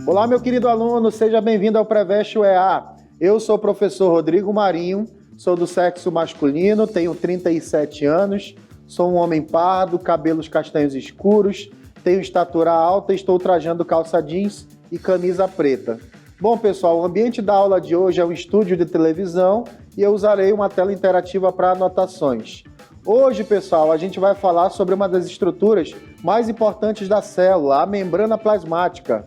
Olá, meu querido aluno, seja bem-vindo ao Preveste UEA. Eu sou o professor Rodrigo Marinho, sou do sexo masculino, tenho 37 anos, sou um homem pardo, cabelos castanhos escuros, tenho estatura alta e estou trajando calça jeans e camisa preta. Bom, pessoal, o ambiente da aula de hoje é um estúdio de televisão e eu usarei uma tela interativa para anotações. Hoje, pessoal, a gente vai falar sobre uma das estruturas mais importantes da célula, a membrana plasmática.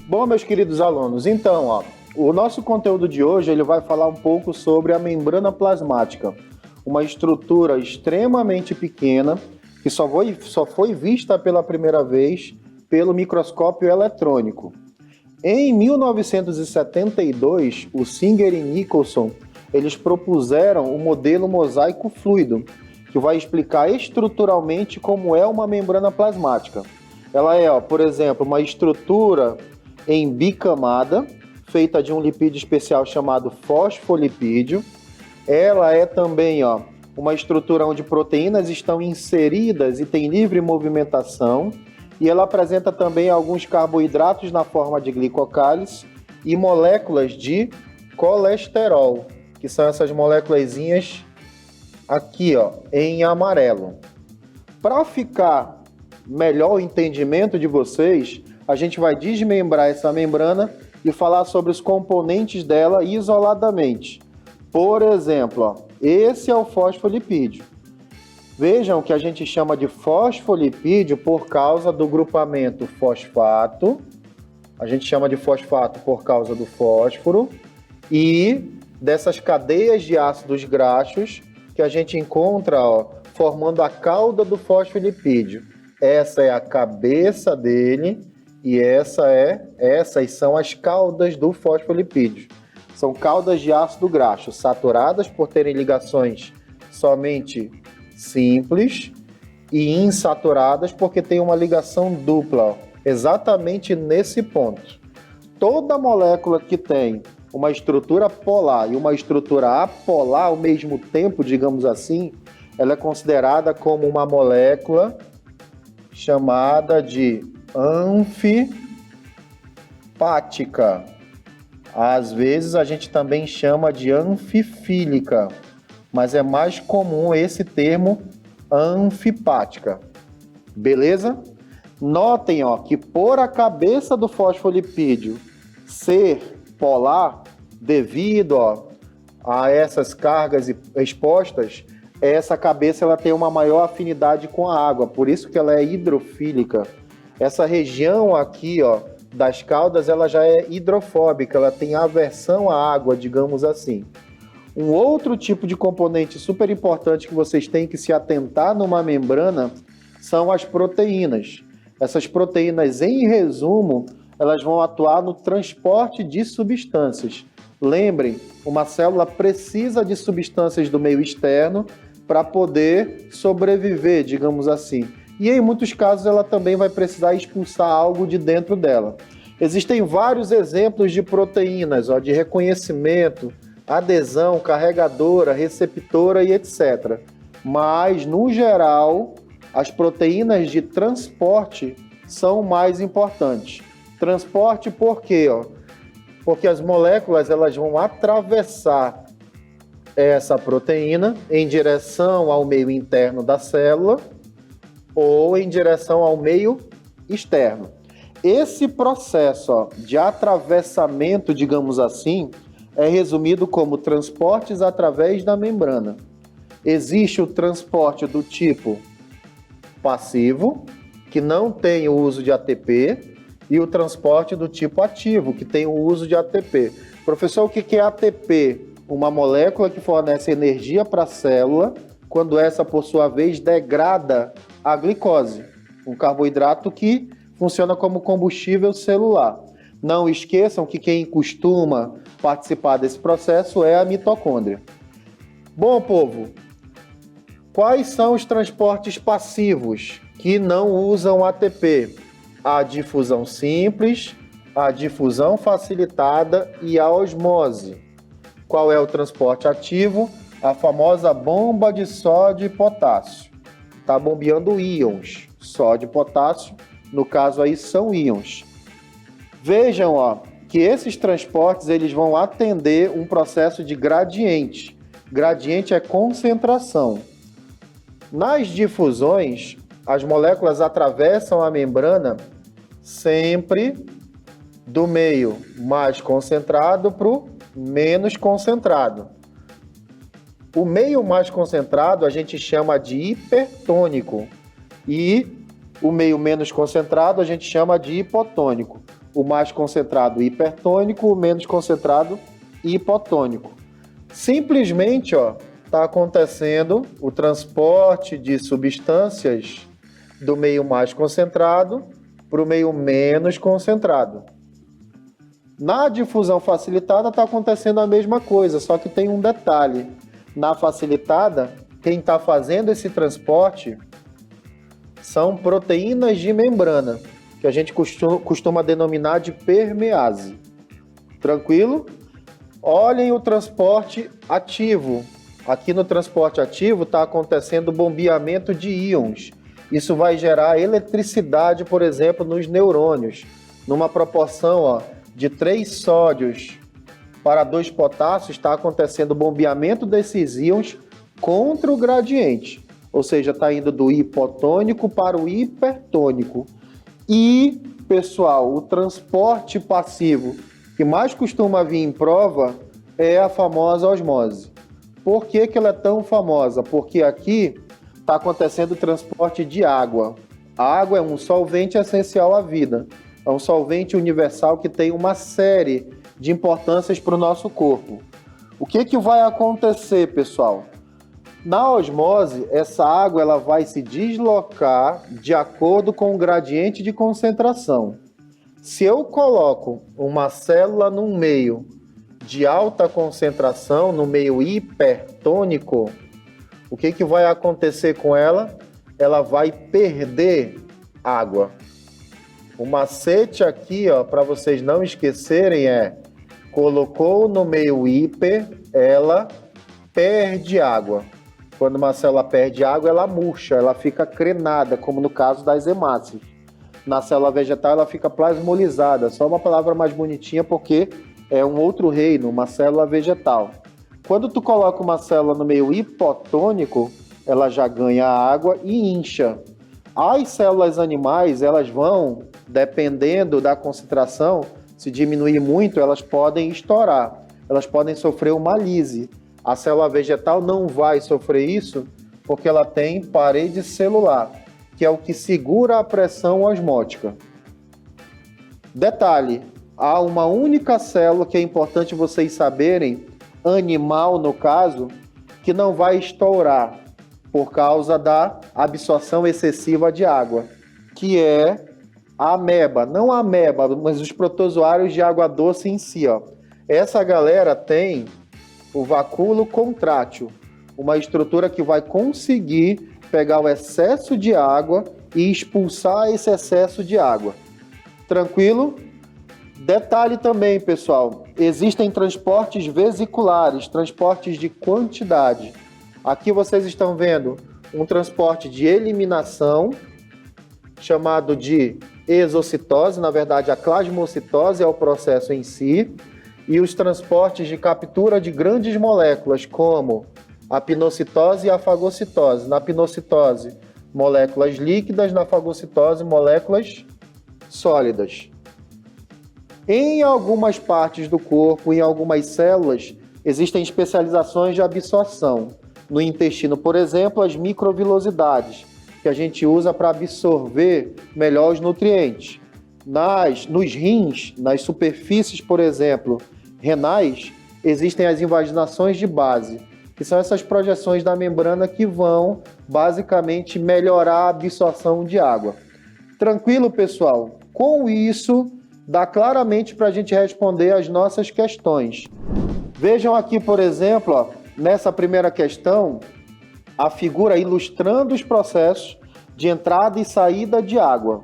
Bom, meus queridos alunos, então, o nosso conteúdo de hoje ele vai falar um pouco sobre a membrana plasmática, uma estrutura extremamente pequena que só foi vista pela primeira vez pelo microscópio eletrônico. Em 1972, o Singer e Nicholson eles propuseram o modelo mosaico fluido, que vai explicar estruturalmente como é uma membrana plasmática. Ela é, por exemplo, uma estrutura em bicamada, feita de um lipídio especial chamado fosfolipídio. Ela é também uma estrutura onde proteínas estão inseridas e tem livre movimentação. E ela apresenta também alguns carboidratos na forma de glicocálice e moléculas de colesterol, que são essas moléculazinhas aqui, em amarelo. Para ficar melhor o entendimento de vocês, a gente vai desmembrar essa membrana e falar sobre os componentes dela isoladamente. Por exemplo, esse é o fosfolipídio. Vejam que a gente chama de fosfolipídio por causa do grupamento fosfato. A gente chama de fosfato por causa do fósforo e dessas cadeias de ácidos graxos que a gente encontra formando a cauda do fosfolipídio. Essa é a cabeça dele e essas são as caudas do fosfolipídio. São caudas de ácido graxo saturadas por terem ligações somente simples e insaturadas porque tem uma ligação dupla, exatamente nesse ponto. Toda molécula que tem uma estrutura polar e uma estrutura apolar ao mesmo tempo, digamos assim, ela é considerada como uma molécula chamada de anfipática. Às vezes a gente também chama de anfifílica, mas é mais comum esse termo anfipática. Beleza? Notem que por a cabeça do fosfolipídio ser polar, devido a essas cargas expostas, essa cabeça ela tem uma maior afinidade com a água, por isso que ela é hidrofílica. Essa região aqui, das caudas, ela já é hidrofóbica, ela tem aversão à água, digamos assim. Um outro tipo de componente super importante que vocês têm que se atentar numa membrana são as proteínas. Essas proteínas, em resumo, elas vão atuar no transporte de substâncias. Lembrem, uma célula precisa de substâncias do meio externo para poder sobreviver, digamos assim. E em muitos casos ela também vai precisar expulsar algo de dentro dela. Existem vários exemplos de proteínas, de reconhecimento, adesão, carregadora, receptora e etc. Mas, no geral, as proteínas de transporte são mais importantes. Transporte por quê? Porque as moléculas elas vão atravessar essa proteína em direção ao meio interno da célula ou em direção ao meio externo. Esse processo de atravessamento, digamos assim, é resumido como transportes através da membrana. Existe o transporte do tipo passivo, que não tem o uso de ATP, e o transporte do tipo ativo, que tem o uso de ATP. Professor, o que é ATP? Uma molécula que fornece energia para a célula, quando essa, por sua vez, degrada a glicose, um carboidrato que funciona como combustível celular. Não esqueçam que quem costuma participar desse processo é a mitocôndria. Bom, povo, quais são os transportes passivos que não usam ATP? A difusão simples, a difusão facilitada e a osmose. Qual é o transporte ativo? A famosa bomba de sódio e potássio. Está bombeando íons, sódio e potássio, no caso aí são íons. Vejam, ó, que esses transportes eles vão atender um processo de gradiente. Gradiente é concentração. Nas difusões, as moléculas atravessam a membrana sempre do meio mais concentrado para o menos concentrado. O meio mais concentrado a gente chama de hipertônico e o meio menos concentrado a gente chama de hipotônico. O mais concentrado hipertônico, o menos concentrado hipotônico. Simplesmente, ó, está acontecendo o transporte de substâncias do meio mais concentrado para o meio menos concentrado. Na difusão facilitada está acontecendo a mesma coisa, só que tem um detalhe. Na facilitada, quem está fazendo esse transporte são proteínas de membrana, que a gente costuma denominar de permease. Tranquilo? Olhem o transporte ativo. Aqui no transporte ativo está acontecendo bombeamento de íons. Isso vai gerar eletricidade, por exemplo, nos neurônios, numa proporção, ó, de 3 sódios para 2 potássios, está acontecendo o bombeamento desses íons contra o gradiente. Ou seja, está indo do hipotônico para o hipertônico. E, pessoal, o transporte passivo que mais costuma vir em prova é a famosa osmose. Por que ela é tão famosa? Porque aqui está acontecendo o transporte de água. A água é um solvente essencial à vida. É um solvente universal que tem uma série de importâncias para o nosso corpo. O que vai acontecer, pessoal? Na osmose, essa água ela vai se deslocar de acordo com o gradiente de concentração. Se eu coloco uma célula num meio de alta concentração, no meio hipertônico, o que vai acontecer com ela? Ela vai perder água. O macete aqui, ó, para vocês não esquecerem, é: colocou no meio hiper, ela perde água. Quando uma célula perde água, ela murcha, ela fica crenada, como no caso das hemácias. Na célula vegetal, ela fica plasmolizada, só uma palavra mais bonitinha porque é um outro reino, uma célula vegetal. Quando tu coloca uma célula no meio hipotônico, ela já ganha água e incha. As células animais, elas vão, dependendo da concentração, se diminuir muito, elas podem estourar, elas podem sofrer uma lise. A célula vegetal não vai sofrer isso porque ela tem parede celular, que é o que segura a pressão osmótica. Detalhe, há uma única célula que é importante vocês saberem, animal no caso, que não vai estourar por causa da absorção excessiva de água, que é a ameba. Não a ameba, mas os protozoários de água doce em si, ó. Essa galera tem o vacúolo contrátil, uma estrutura que vai conseguir pegar o excesso de água e expulsar esse excesso de água. Tranquilo? Detalhe também, pessoal, existem transportes vesiculares, transportes de quantidade. Aqui vocês estão vendo um transporte de eliminação, chamado de exocitose, na verdade a plasmocitose é o processo em si, e os transportes de captura de grandes moléculas, como a pinocitose e a fagocitose. Na pinocitose, moléculas líquidas, na fagocitose, moléculas sólidas. Em algumas partes do corpo, em algumas células, existem especializações de absorção. No intestino, por exemplo, as microvilosidades, que a gente usa para absorver melhor os nutrientes. Nos rins, nas superfícies, por exemplo, renais, existem as invaginações de base, que são essas projeções da membrana que vão, basicamente, melhorar a absorção de água. Tranquilo, pessoal? Com isso, dá claramente para a gente responder as nossas questões. Vejam aqui, por exemplo, ó, nessa primeira questão, a figura ilustrando os processos de entrada e saída de água.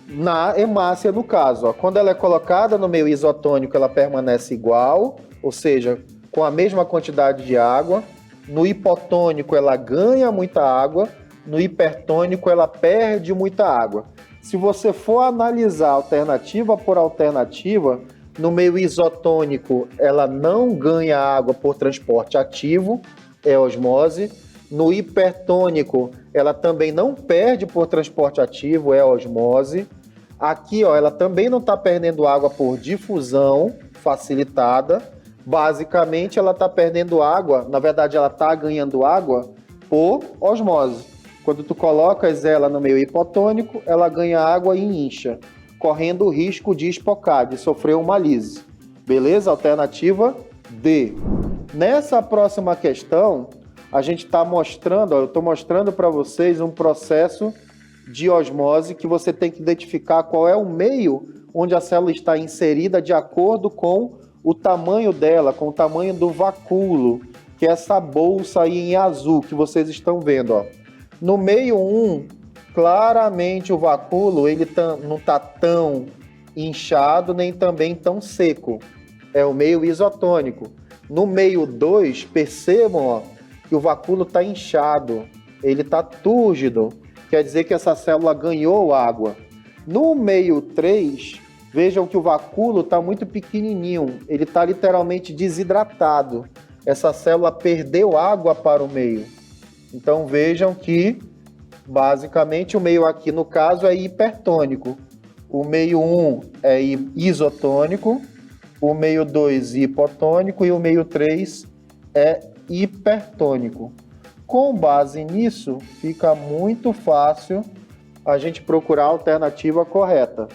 Na hemácia, no caso, ó, quando ela é colocada no meio isotônico, ela permanece igual, ou seja, com a mesma quantidade de água. No hipotônico, ela ganha muita água. No hipertônico, ela perde muita água. Se você for analisar alternativa por alternativa, no meio isotônico, ela não ganha água por transporte ativo, é osmose. No hipertônico, ela também não perde por transporte ativo, é osmose. Aqui, ó, ela também não está perdendo água por difusão facilitada. Basicamente, ela está perdendo água, na verdade, ela está ganhando água por osmose. Quando tu colocas ela no meio hipotônico, ela ganha água e incha, correndo o risco de espocar, de sofrer uma lise. Beleza? Alternativa D. Nessa próxima questão, a gente está mostrando, eu estou mostrando para vocês um processo de osmose que você tem que identificar qual é o meio onde a célula está inserida de acordo com o tamanho dela, com o tamanho do vacúolo, que é essa bolsa aí em azul que vocês estão vendo, ó. No meio 1, claramente o vacúolo ele não está tão inchado nem também tão seco. É o meio isotônico. No meio 2, percebam, ó, que o vacúolo está inchado, ele está túrgido, quer dizer que essa célula ganhou água. No meio 3, vejam que o vacúolo está muito pequenininho, ele está literalmente desidratado. Essa célula perdeu água para o meio. Então vejam que, basicamente, o meio aqui, no caso, é hipertônico. O meio 1 é isotônico, o meio 2 hipotônico e o meio 3 é hipertônico. Com base nisso, fica muito fácil a gente procurar a alternativa correta.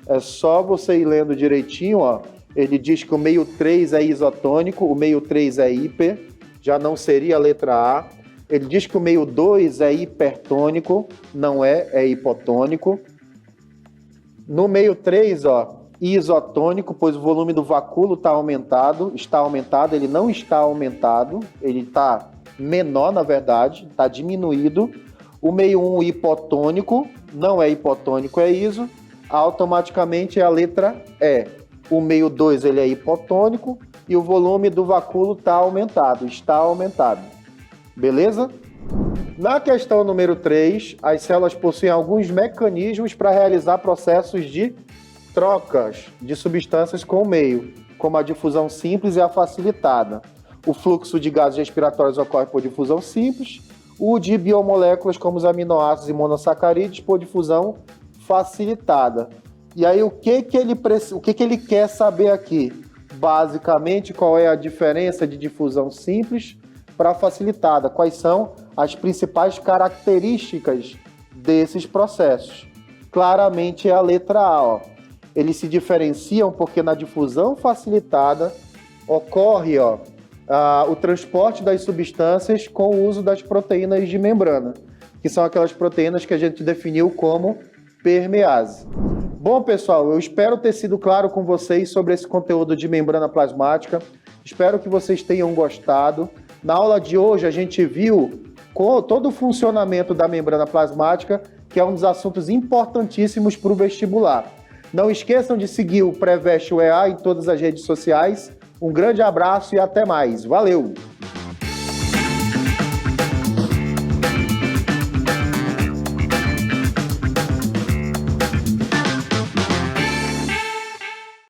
É só você ir lendo direitinho, ó. Ele diz que o meio 3 é isotônico, o meio 3 é hiper, já não seria a letra A. Ele diz que o meio 2 é hipertônico, não é, é hipotônico. No meio 3, ó, isotônico, pois o volume do vacúolo está aumentado, ele não está aumentado, ele está menor, na verdade, está diminuído. O meio 1 hipotônico, não é hipotônico, é iso, automaticamente é a letra E. O meio 2 ele é hipotônico e o volume do vacúolo está aumentado. Beleza? Na questão número 3, as células possuem alguns mecanismos para realizar processos de trocas de substâncias com o meio, como a difusão simples e a facilitada. O fluxo de gases respiratórios ocorre por difusão simples, o de biomoléculas como os aminoácidos e monossacarídeos por difusão facilitada. E aí o que ele quer saber aqui? Basicamente, qual é a diferença de difusão simples para facilitada? Quais são as principais características desses processos? Claramente é a letra A, ó. Eles se diferenciam porque na difusão facilitada ocorre, ó, o transporte das substâncias com o uso das proteínas de membrana, que são aquelas proteínas que a gente definiu como permease. Bom, pessoal, eu espero ter sido claro com vocês sobre esse conteúdo de membrana plasmática. Espero que vocês tenham gostado. Na aula de hoje, a gente viu todo o funcionamento da membrana plasmática, que é um dos assuntos importantíssimos para o vestibular. Não esqueçam de seguir o Preveste UEA em todas as redes sociais. Um grande abraço e até mais. Valeu!